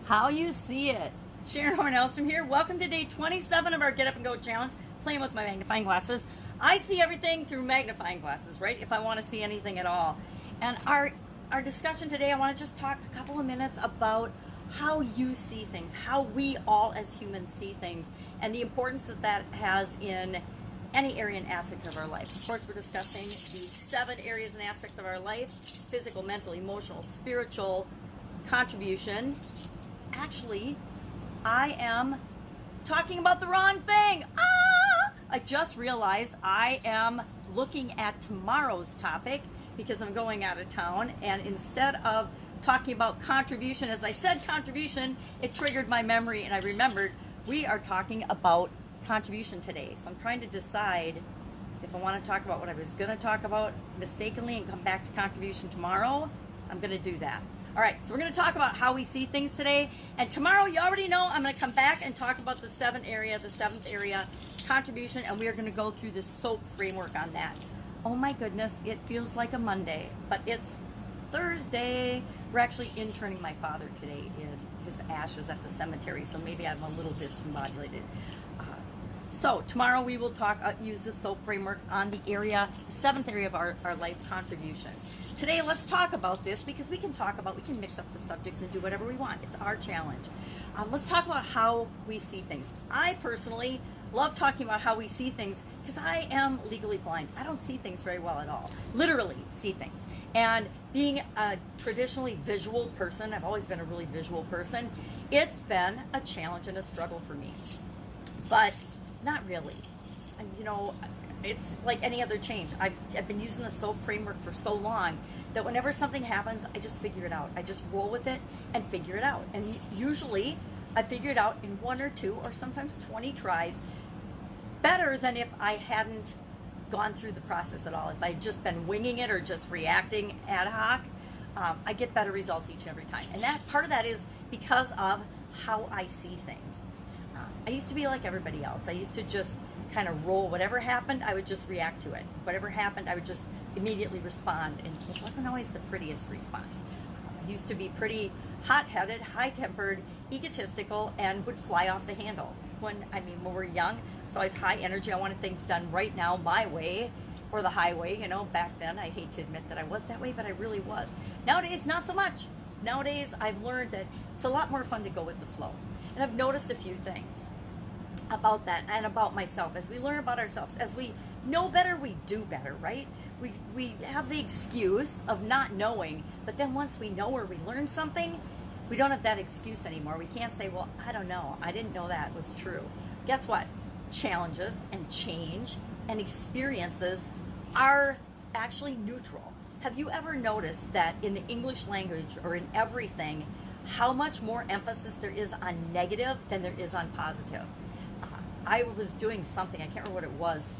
How you see it. Sharon Horne-Ellstrom here. Welcome to day 27 of our Get Up and Go challenge, playing with my magnifying glasses. I see everything through magnifying glasses, right? If I want to see anything at all. And our discussion today, I want to just talk a couple of minutes about how you see things, how we all as humans see things, and the importance that that has in any area and aspect of our life. Of course, we're discussing the 7 areas and aspects of our life: physical, mental, emotional, spiritual, contribution. Actually, I am talking about the wrong thing. I just realized I am looking at tomorrow's topic because I'm going out of town, and instead of talking about contribution, as I said contribution, it triggered my memory and I remembered we are talking about contribution today. So I'm trying to decide if I want to talk about what I was going to talk about mistakenly and come back to contribution tomorrow. I'm going to do that. All right, so we're going to talk about how we see things today. And tomorrow, you already know, I'm going to come back and talk about the 7th area, contribution, and we are going to go through the SOAP framework on that. Oh my goodness, it feels like a Monday, but it's Thursday. We're actually interning my father today in his ashes at the cemetery, so maybe I'm a little discombobulated. So tomorrow we will talk, use the SOAP framework on the 7th area of our life, contribution. Today, let's talk about this because we can mix up the subjects and do whatever we want. It's our challenge. Let's talk about how we see things. I personally love talking about how we see things because I am legally blind. I don't see things very well at all. Literally see things. And being a traditionally visual person, I've always been a really visual person, it's been a challenge and a struggle for me. But not really. You know, it's like any other change. I've been using the SOAP framework for so long that whenever something happens, I just figure it out. I just roll with it and figure it out. And usually I figure it out in 1 or 2 or sometimes 20 tries, better than if I hadn't gone through the process at all. If I had just been winging it or just reacting ad hoc, I get better results each and every time. And that part of that is because of how I see things. I used to be like everybody else. I used to just kind of roll. Whatever happened, I would just react to it. Whatever happened, I would just immediately respond. And it wasn't always the prettiest response. I used to be pretty hot-headed, high-tempered, egotistical, and would fly off the handle. When we're young, it's always high energy. I wanted things done right now, my way, or the highway. You know, back then, I hate to admit that I was that way, but I really was. Nowadays, not so much. Nowadays, I've learned that it's a lot more fun to go with the flow. And I've noticed a few things about that and about myself. As we learn about ourselves, as we know better, we do better, right? We have the excuse of not knowing, but then once we know or we learn something, we don't have that excuse anymore. We can't say, well, I don't know. I didn't know that was true. Guess what? Challenges and change and experiences are actually neutral. Have you ever noticed that in the English language or in everything, how much more emphasis there is on negative than there is on positive? I was doing something, I can't remember what it was,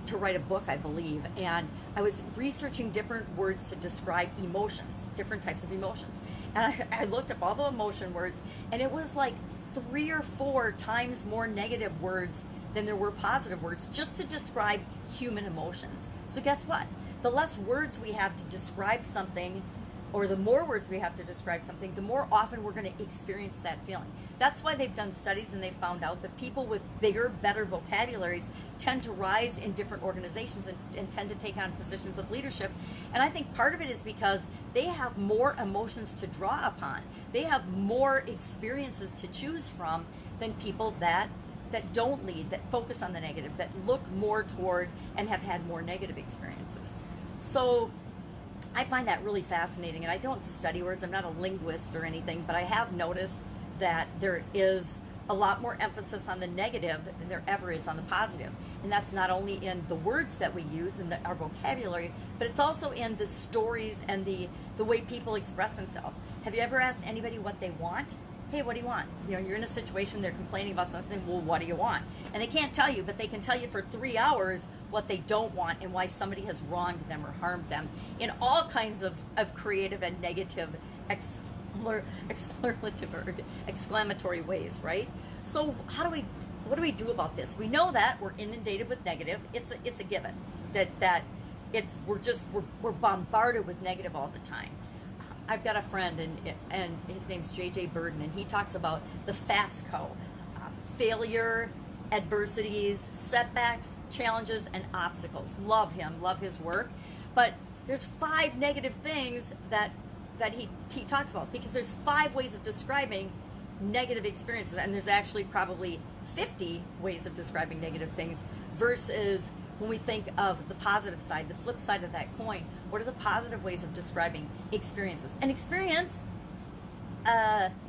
to write a book, I believe, and I was researching different words to describe emotions, different types of emotions. And I looked up all the emotion words, and it was like 3 or 4 times more negative words than there were positive words just to describe human emotions. So guess what? The less words we have to describe something, or the more words we have to describe something, the more often we're going to experience that feeling. That's why they've done studies and they've found out that people with bigger, better vocabularies tend to rise in different organizations and tend to take on positions of leadership. And I think part of it is because they have more emotions to draw upon. They have more experiences to choose from than people that don't lead, that focus on the negative, that look more toward and have had more negative experiences. So I find that really fascinating, and I don't study words. I'm not a linguist or anything, but I have noticed that there is a lot more emphasis on the negative than there ever is on the positive. And that's not only in the words that we use and our vocabulary, but it's also in the stories and the way people express themselves. Have you ever asked anybody what they want? Hey, what do you want? You know, you're in a situation, they're complaining about something, well, what do you want? And they can't tell you, but they can tell you for 3 hours what they don't want and why somebody has wronged them or harmed them in all kinds of creative and negative exclamatory ways, right? So what do we do about this? We know that we're inundated with negative. It's a given that we're bombarded with negative all the time. I've got a friend, and his name's JJ Burden, and he talks about the FASCO: failure, adversities, setbacks, challenges, and obstacles. Love him, love his work. But there's 5 negative things that he talks about, because there's 5 ways of describing negative experiences, and there's actually probably 50 ways of describing negative things, versus when we think of the positive side, the flip side of that coin. What are the positive ways of describing experiences? And experience,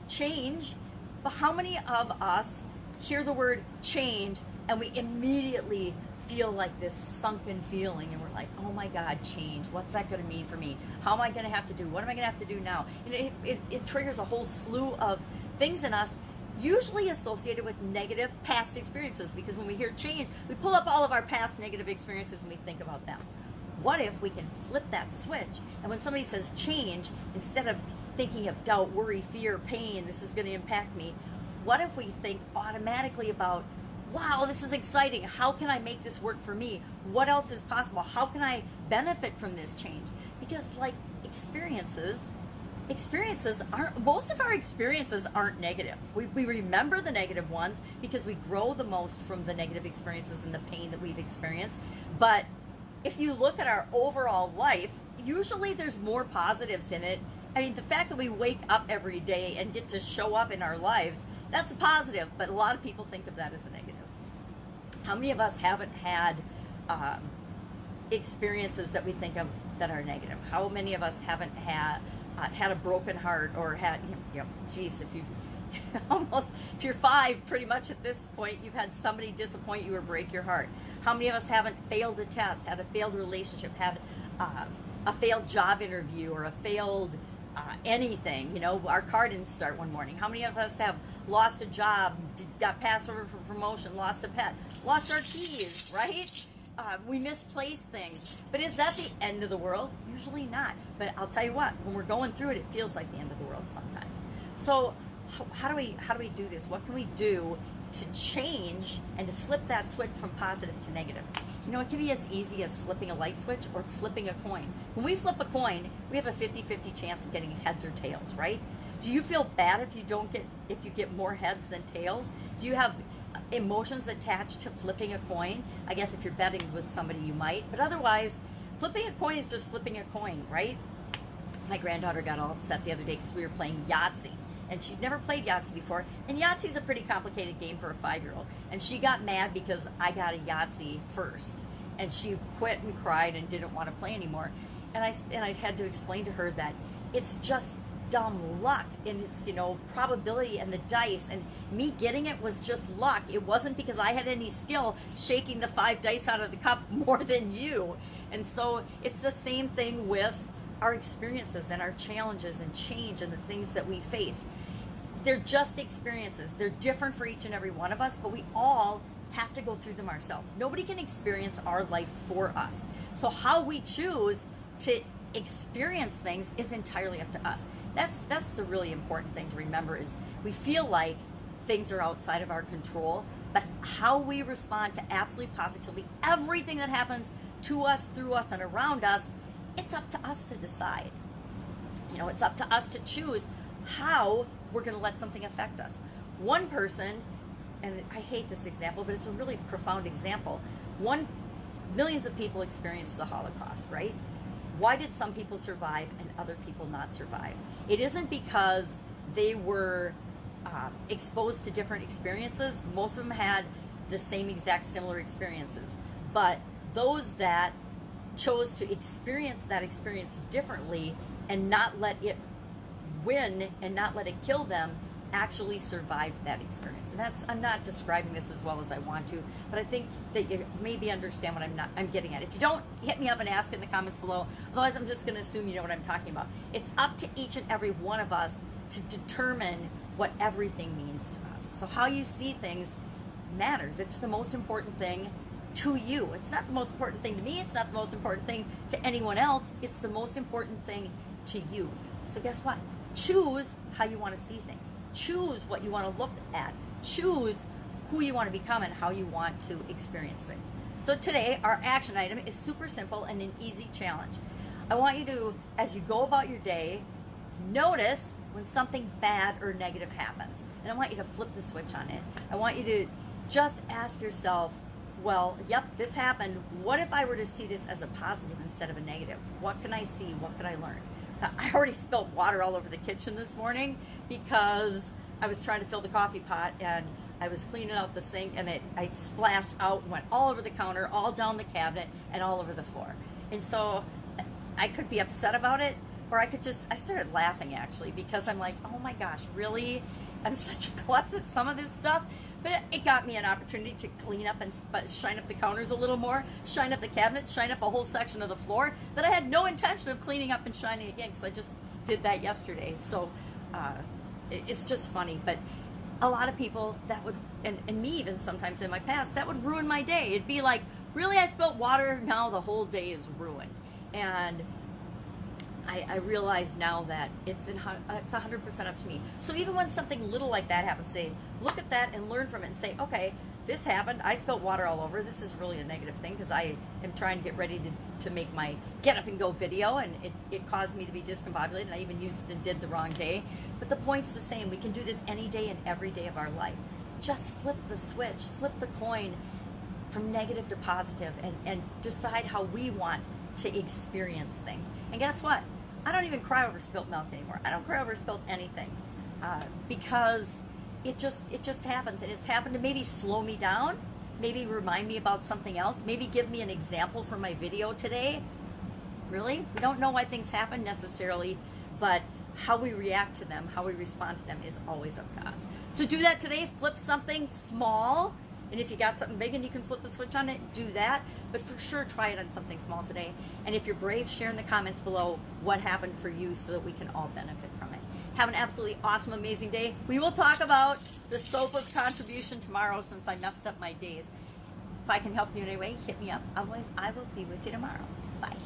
change, but how many of us hear the word change and we immediately feel like this sunken feeling, and we're like, oh my God, change, what's that going to mean for me? How am I going to have to do? What am I going to have to do now? And it triggers a whole slew of things in us, usually associated with negative past experiences, because when we hear change, we pull up all of our past negative experiences and we think about them. What if we can flip that switch, and when somebody says change, instead of thinking of doubt, worry, fear, pain, this is going to impact me, what if we think automatically about, wow, this is exciting, how can I make this work for me? What else is possible? How can I benefit from this change? Because like experiences aren't, most of our experiences aren't negative. We remember the negative ones because we grow the most from the negative experiences and the pain that we've experienced. But if you look at our overall life, usually there's more positives in it. I mean, the fact that we wake up every day and get to show up in our lives, that's a positive, but a lot of people think of that as a negative. How many of us haven't had experiences that we think of that are negative? How many of us haven't had a broken heart, or had, geez, if you're 5, pretty much at this point, you've had somebody disappoint you or break your heart. How many of us haven't failed a test, had a failed relationship, had a failed job interview, or a failed anything? Our car didn't start one morning. How many of us have lost a job, got passed over for promotion, lost a pet, lost our keys, right? We misplace things. But is that the end of the world? Usually not. But I'll tell you what, when we're going through it, it feels like the end of the world sometimes. So how do we do this? What can we do to change and to flip that switch from positive to negative? It can be as easy as flipping a light switch or flipping a coin. When we flip a coin, we have a 50-50 chance of getting heads or tails, right? Do you feel bad if you get more heads than tails? Do you have emotions attached to flipping a coin? I guess if you're betting with somebody, you might, but otherwise, flipping a coin is just flipping a coin, right? My granddaughter got all upset the other day because we were playing Yahtzee, and she'd never played Yahtzee before, and Yahtzee's a pretty complicated game for a 5-year-old, and she got mad because I got a Yahtzee first, and she quit and cried and didn't want to play anymore, and I had to explain to her that it's just dumb luck, and it's probability and the dice, and me getting it was just luck. It wasn't because I had any skill shaking the 5 dice out of the cup more than you. And so it's the same thing with our experiences and our challenges and change and the things that we face. They're just experiences. They're different for each and every one of us, but we all have to go through them ourselves. Nobody can experience our life for us. So how we choose to experience things is entirely up to us. That's the really important thing to remember, is we feel like things are outside of our control, but how we respond to absolutely positively everything that happens to us, through us, and around us, it's up to us to decide. It's up to us to choose how we're going to let something affect us. One person, and I hate this example, but it's a really profound example. Millions of people experienced the Holocaust, right? Why did some people survive and other people not survive? It isn't because they were exposed to different experiences. Most of them had the same exact similar experiences. But those that chose to experience that experience differently and not let it win and not let it kill them actually survived that experience. And I'm not describing this as well as I want to, but I think that you maybe understand what I'm getting at. If you don't, hit me up and ask in the comments below. Otherwise, I'm just going to assume you know what I'm talking about. It's up to each and every one of us to determine what everything means to us. So how you see things matters. It's the most important thing to you. It's not the most important thing to me. It's not the most important thing to anyone else. It's the most important thing to you. So guess what? Choose how you want to see things. Choose what you want to look at. Choose who you want to become and how you want to experience things. So today, our action item is super simple and an easy challenge. I want you to, as you go about your day, notice when something bad or negative happens. And I want you to flip the switch on it. I want you to just ask yourself, well, yep, this happened. What if I were to see this as a positive instead of a negative? What can I see? What can I learn? I already spilled water all over the kitchen this morning because I was trying to fill the coffee pot and I was cleaning out the sink and I splashed out and went all over the counter, all down the cabinet, and all over the floor. And so I could be upset about it, or I started laughing actually, because I'm like, oh my gosh, really? I'm such a klutz at some of this stuff. But it got me an opportunity to clean up and shine up the counters a little more, shine up the cabinets, shine up a whole section of the floor that I had no intention of cleaning up and shining again, because I just did that yesterday. So it's just funny. But a lot of people, that would, and me even sometimes in my past, that would ruin my day. It'd be like, really, I spilled water, now the whole day is ruined. And I realize now that it's 100% up to me. So even when something little like that happens today, look at that and learn from it and say, okay, this happened. I spilled water all over. This is really a negative thing because I am trying to get ready to make my get up and go video, and it caused me to be discombobulated, and I even used and did the wrong day. But the point's the same. We can do this any day and every day of our life. Just flip the switch, flip the coin from negative to positive, and decide how we want to experience things. And guess what? I don't even cry over spilt milk anymore. I don't cry over spilt anything because it just happens. And it's happened to maybe slow me down, maybe remind me about something else, maybe give me an example for my video today. Really? We don't know why things happen necessarily, but how we react to them, how we respond to them is always up to us. So do that today. Flip something small. And if you got something big and you can flip the switch on it, do that. But for sure, try it on something small today. And if you're brave, share in the comments below what happened for you so that we can all benefit from it. Have an absolutely awesome, amazing day. We will talk about the scope of contribution tomorrow since I messed up my days. If I can help you in any way, hit me up. Otherwise, I will be with you tomorrow. Bye.